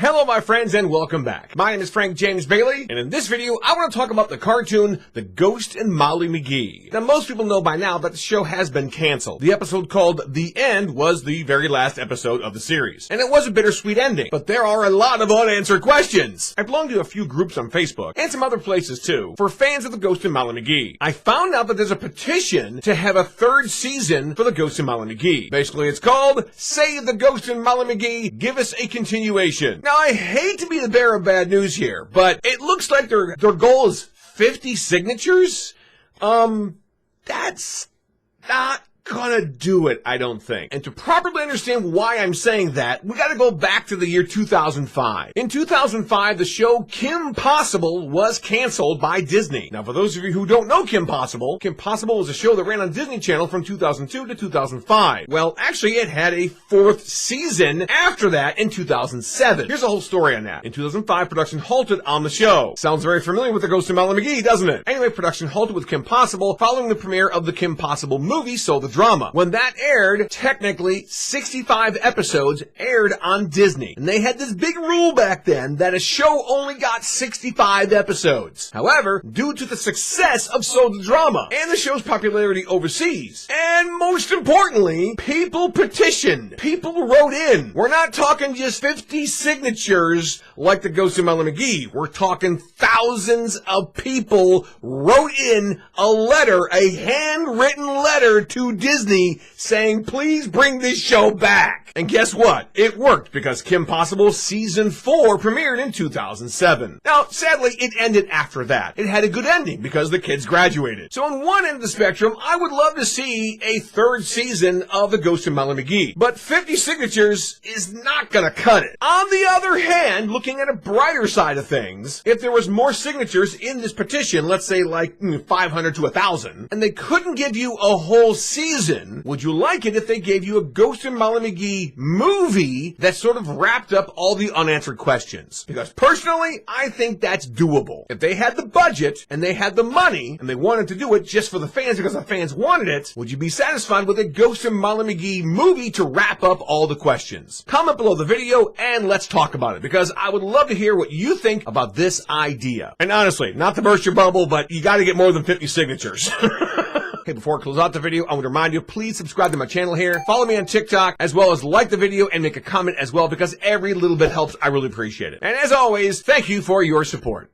Hello my friends and welcome back. My name is Frank James Bailey, and in this video I want to talk about the cartoon The Ghost and Molly McGee. Now most people know by now that the show has been canceled. The episode called The End was the very last episode of the series, and it was a bittersweet ending, but there are a lot of unanswered questions. I belong to a few groups on Facebook, and some other places too, for fans of The Ghost and Molly McGee. I found out that there's a petition to have a third season for The Ghost and Molly McGee. Basically it's called Save the Ghost and Molly McGee, Give Us a Continuation. Now, I hate to be the bearer of bad news here, but it looks like their goal is 50 signatures? That's not gonna do it, I don't think. And to properly understand why I'm saying that, we gotta go back to the year 2005. In 2005, the show Kim Possible was canceled by Disney. Now, for those of you who don't know Kim Possible was a show that ran on Disney Channel from 2002 to 2005. Well, actually, it had a fourth season after that in 2007. Here's the whole story on that. In 2005, production halted on the show. Sounds very familiar with The Ghost of Molly McGee, doesn't it? Anyway, production halted with Kim Possible following the premiere of the Kim Possible movie, So the Drama. When that aired, technically 65 episodes aired on Disney. And they had this big rule back then that a show only got 65 episodes. However, due to the success of So the Drama and the show's popularity overseas, and most importantly, people petitioned. People wrote in. We're not talking just 50 signatures like the Ghost of Molly McGee. We're talking thousands of people wrote in a letter, a handwritten letter to Disney saying, please bring this show back. And guess what? It worked because Kim Possible Season 4 premiered in 2007. Now, sadly, it ended after that. It had a good ending because the kids graduated. So on one end of the spectrum, I would love to see a third season of The Ghost of Molly McGee. But 50 signatures is not gonna cut it. On the other hand, looking at a brighter side of things, if there was more signatures in this petition, let's say like 500 to 1,000, and they couldn't give you a whole season, would you like it if they gave you a Ghost and Molly McGee movie that sort of wrapped up all the unanswered questions? Because personally, I think that's doable. If they had the budget and they had the money and they wanted to do it just for the fans because the fans wanted it, would you be satisfied with a Ghost and Molly McGee movie to wrap up all the questions? Comment below the video and let's talk about it, because I would love to hear what you think about this idea. And honestly, not to burst your bubble, but you gotta get more than 50 signatures. Hey, before I close out the video, I want to remind you, please subscribe to my channel here, follow me on TikTok, as well as like the video and make a comment as well, because every little bit helps. I really appreciate it. And as always, thank you for your support.